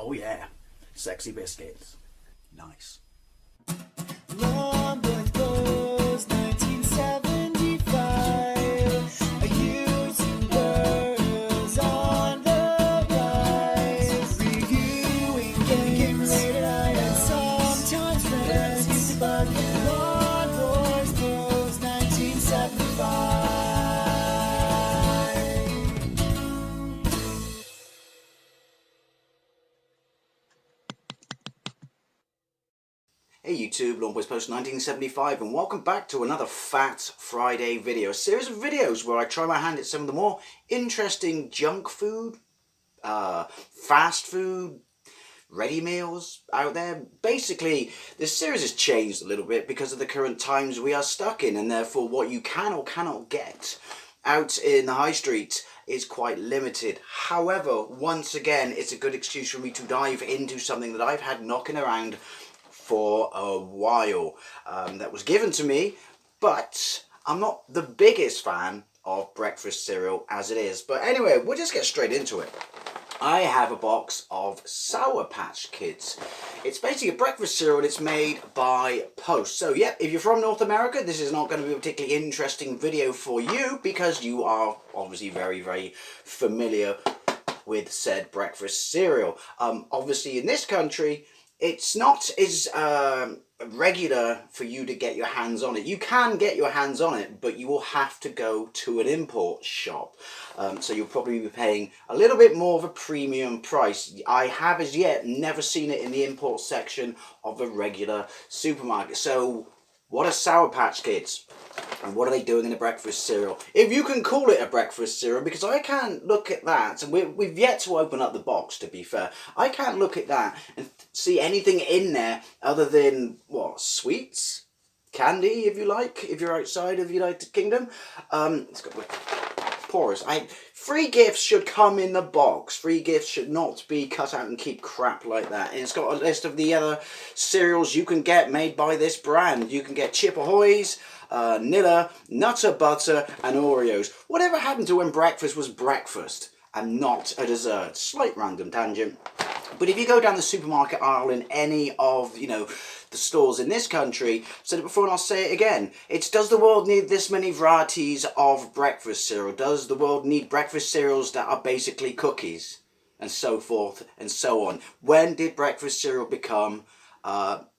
Oh yeah, sexy biscuits. Nice. Longboard Blues, 1975. A YouTuber's on the rise. Reviewing games late at night and sometimes friends used to bug. Longboard Blues, 1975. Hey YouTube, Lawn Boys Post 1975, and welcome back to another Fat Friday video. A series of videos where I try my hand at some of the more interesting junk food, fast food, ready meals out there. Basically, this series has changed a little bit because of the current times we are stuck in, and therefore what you can or cannot get out in the high street is quite limited. However, once again, it's a good excuse for me to dive into something that I've had knocking around for a while, that was given to me, but I'm not the biggest fan of breakfast cereal as it is. But anyway, we'll just get straight into it. I have a box of Sour Patch Kids. It's basically a breakfast cereal and it's made by Post. So yeah, if you're from North America, this is not going to be a particularly interesting video for you because you are obviously very, very familiar with said breakfast cereal. Obviously in this country, it's not as regular for you to get your hands on it. You can get your hands on it, but you will have to go to an import shop. So you'll probably be paying a little bit more of a premium price. I have as yet never seen it in the import section of a regular supermarket. So what are Sour Patch Kids? And what are they doing in a breakfast cereal? If you can call it a breakfast cereal, because I can't look at that, and we've yet to open up the box, to be fair. I can't look at that and see anything in there other than, what, sweets? Candy, if you like, if you're outside of the United Kingdom. It's got porous. Free gifts should come in the box. Free gifts should not be cut out and keep crap like that. And it's got a list of the other cereals you can get made by this brand. You can get Chip Ahoy's, Nilla, Nutter Butter, and Oreos. Whatever happened to when breakfast was breakfast and not a dessert? Slight random tangent. But if you go down the supermarket aisle in any of, the stores in this country, I've said it before and I'll say it again, it's does the world need this many varieties of breakfast cereal? Does the world need breakfast cereals that are basically cookies? And so forth and so on. When did breakfast cereal become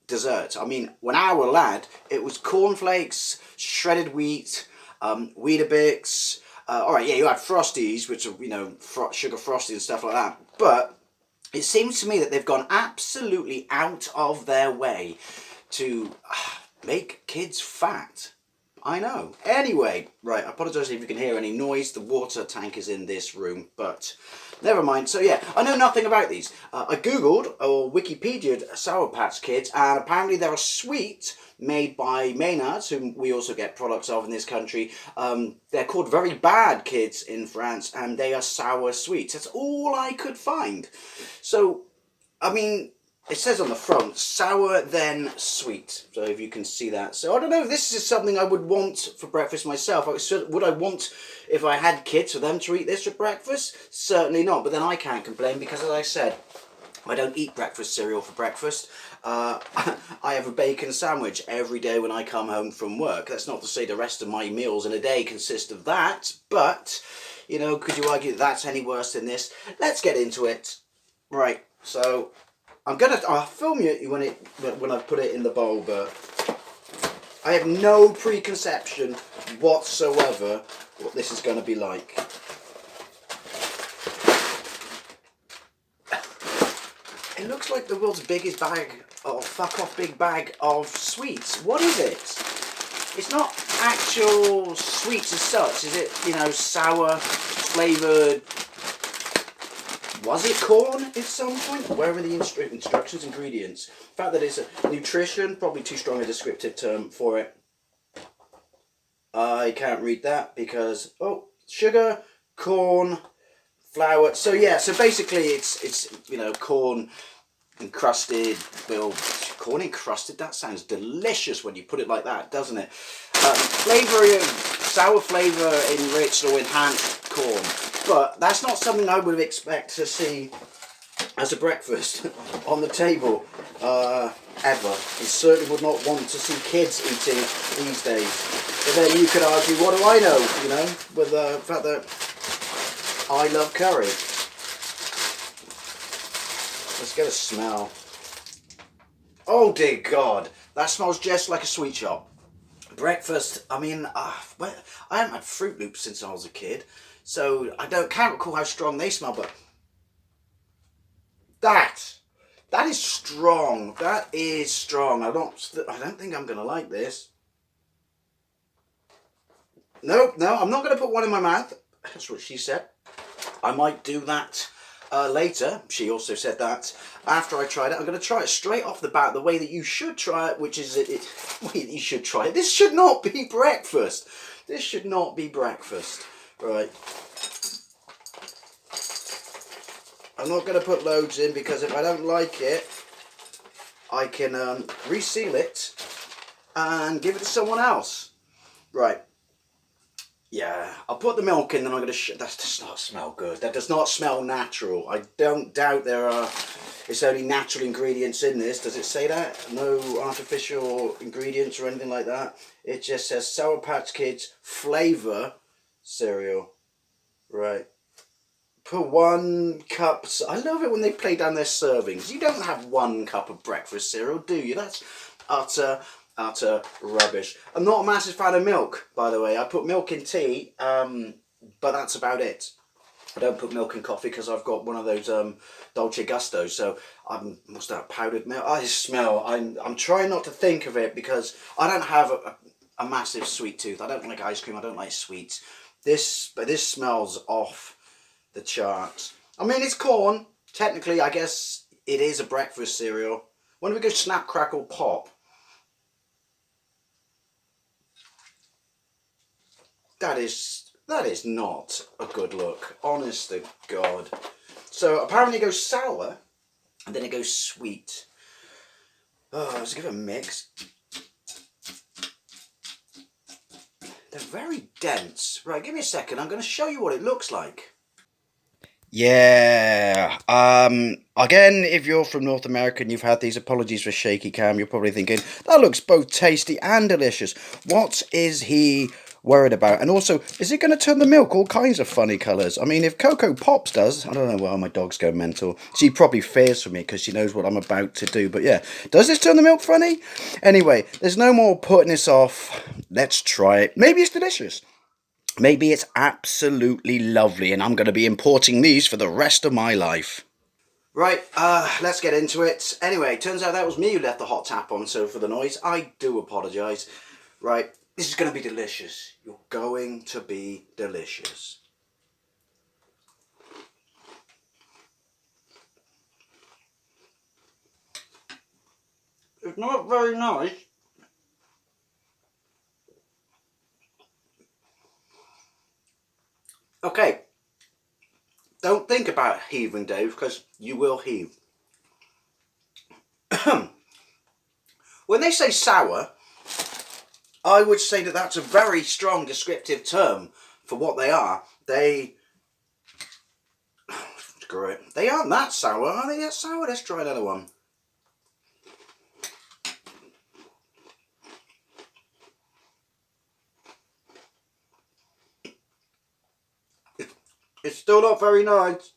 dessert? I mean, when I was a lad, it was cornflakes, shredded wheat, Weetabix. Alright, yeah, you had Frosties, which are, sugar frosty and stuff like that. But it seems to me that they've gone absolutely out of their way to make kids fat. I know. Anyway, right, I apologise if you can hear any noise. The water tank is in this room, but never mind. So yeah, I know nothing about these. I googled or Wikipedia'd Sour Patch Kids, and apparently they're a sweet made by Maynards, whom we also get products of in this country. They're called Very Bad Kids in France, and they are sour sweets. That's all I could find. So, I mean, it says on the front, sour then sweet. So if you can see that. So I don't know if this is something I would want for breakfast myself. Would I want, if I had kids, for them to eat this for breakfast? Certainly not. But then I can't complain because, as I said, I don't eat breakfast cereal for breakfast. I have a bacon sandwich every day when I come home from work. That's not to say the rest of my meals in a day consist of that, but, could you argue that that's any worse than this? Let's get into it. Right, so I'll film you when I put it in the bowl, but I have no preconception whatsoever what this is going to be like. It looks like the world's biggest bag, or fuck off big bag of sweets. What is it? It's not actual sweets as such, is it? Sour, flavoured. Was it corn at some point? Where are the instructions, ingredients? The fact that it's a nutrition, probably too strong a descriptive term for it. I can't read that because, sugar, corn, flour. So yeah, so basically it's corn encrusted. Well, corn encrusted, that sounds delicious when you put it like that, doesn't it? Sour flavour enriched or enhanced corn. But that's not something I would expect to see as a breakfast on the table ever. You certainly would not want to see kids eating these days. But then you could argue, what do I know, you know, with the fact that I love curry. Let's get a smell. Oh dear God, that smells just like a sweet shop. Breakfast, I mean, well, I haven't had Fruit Loops since I was a kid, so can't recall how strong they smell, but that is strong. That is strong. I don't think I'm gonna like this. No, I'm not gonna put one in my mouth. That's what she said. I might do that later. She also said that after I tried it. I'm going to try it straight off the bat the way that you should try it, which is you should try it. This should not be breakfast. This should not be breakfast. Right. I'm not going to put loads in because if I don't like it, I can reseal it and give it to someone else. Right. Yeah, I'll put the milk in, then I'm going to that does not smell good. That does not smell natural. I don't doubt it's only natural ingredients in this. Does it say that? No artificial ingredients or anything like that. It just says Sour Patch Kids flavor cereal. Right. Put 1 cup. I love it when they play down their servings. You don't have 1 cup of breakfast cereal, do you? That's utter rubbish. I'm not a massive fan of milk, by the way. I put milk in tea, but that's about it. I don't put milk in coffee because I've got one of those Dolce Gustos, so what's that, powdered milk? I smell. I'm trying not to think of it because I don't have a massive sweet tooth. I don't like ice cream. I don't like sweets. But this smells off the charts. I mean, it's corn. Technically, I guess it is a breakfast cereal. When we go Snap, Crackle, Pop. That is not a good look, honest to God. So apparently it goes sour, and then it goes sweet. Oh, let's give it a mix. They're very dense. Right, give me a second. I'm going to show you what it looks like. Yeah. Again, if you're from North America and you've had these, apologies for shaky cam, you're probably thinking, that looks both tasty and delicious. What is he worried about? And also, is it going to turn the milk all kinds of funny colours? I mean, if Cocoa Pops does, I don't know, well, my dog's going mental. She probably fears for me because she knows what I'm about to do. But yeah, does this turn the milk funny? Anyway, there's no more putting this off. Let's try it. Maybe it's delicious. Maybe it's absolutely lovely and I'm going to be importing these for the rest of my life. Right, let's get into it. Anyway, turns out that was me who left the hot tap on, so for the noise, I do apologise. Right, this is going to be delicious. You're going to be delicious. It's not very nice. Okay, don't think about heaving, Dave, because you will heave. When they say sour, I would say that that's a very strong descriptive term for what they are. Screw it. They aren't that sour. Are they that sour? Let's try another one. It's still not very nice.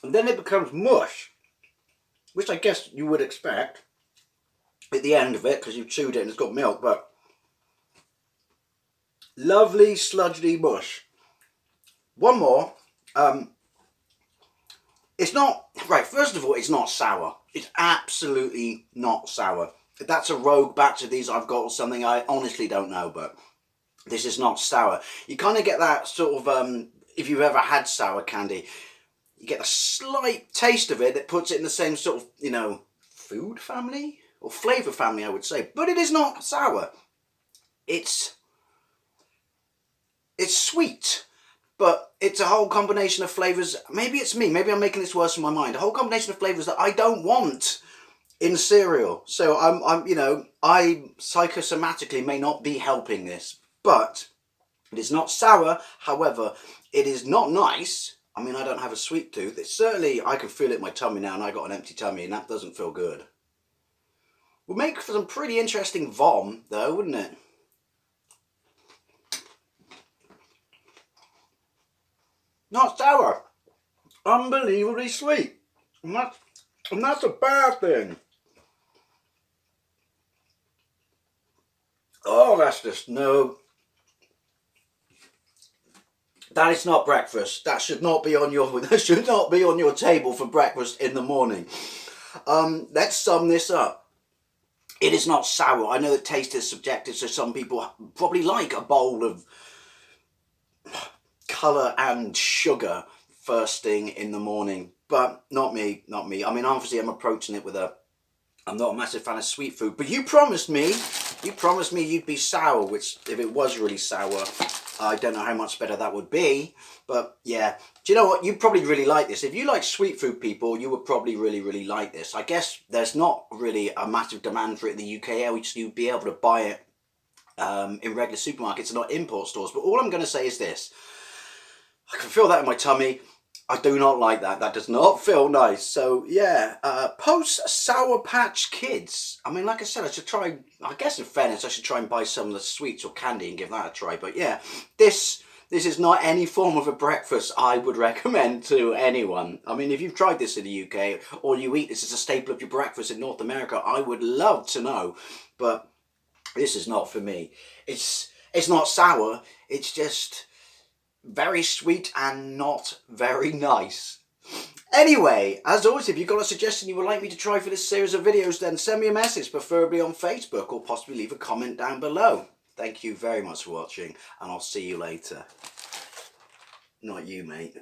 And then it becomes mush, which I guess you would expect at the end of it because you've chewed it and it's got milk, but lovely sludgy mush. One more. It's not, right, first of all, it's not sour. It's absolutely not sour. If that's a rogue batch of these I've got or something, I honestly don't know, but this is not sour. You kind of get that sort of, if you've ever had sour candy, you get a slight taste of it that puts it in the same sort of, you know, food family? Or flavour family, I would say. But it is not sour. It's sweet. But it's a whole combination of flavours. Maybe it's me. Maybe I'm making this worse in my mind. A whole combination of flavours that I don't want in cereal. So I'm, you know, I psychosomatically may not be helping this. But It is not sour, however, it is not nice. I mean, I don't have a sweet tooth. It's certainly, I can feel it in my tummy now, and I got an empty tummy, and that doesn't feel good. Would make for some pretty interesting vom, though, wouldn't it? Not sour. Unbelievably sweet. And that's a bad thing. Oh, that's just no. That is not breakfast. That should not be on your. That should not be on your table for breakfast in the morning. Let's sum this up. It is not sour. I know that taste is subjective, so some people probably like a bowl of colour and sugar first thing in the morning, but not me. Not me. I mean, obviously, I'm approaching it with a. I'm not a massive fan of sweet food, but you promised me you'd be sour, which if it was really sour, I don't know how much better that would be. But yeah, do you know what? You probably really like this. If you like sweet food, people, you would probably really like this. I guess there's not really a massive demand for it in the UK. You'd be able to buy it in regular supermarkets and not import stores. But all I'm going to say is this. I can feel that in my tummy. I do not like that. That does not feel nice. So yeah, post Sour Patch Kids. I mean, like I said, I should try. I guess in fairness, I should try and buy some of the sweets or candy and give that a try. But yeah, this is not any form of a breakfast I would recommend to anyone. I mean, if you've tried this in the UK or you eat this as a staple of your breakfast in North America, I would love to know. But this is not for me. It's not sour. It's just very sweet and not very nice. Anyway, as always, if you've got a suggestion you would like me to try for this series of videos, then send me a message, preferably on Facebook, or possibly leave a comment down below. Thank you very much for watching, and I'll see you later. Not you, mate.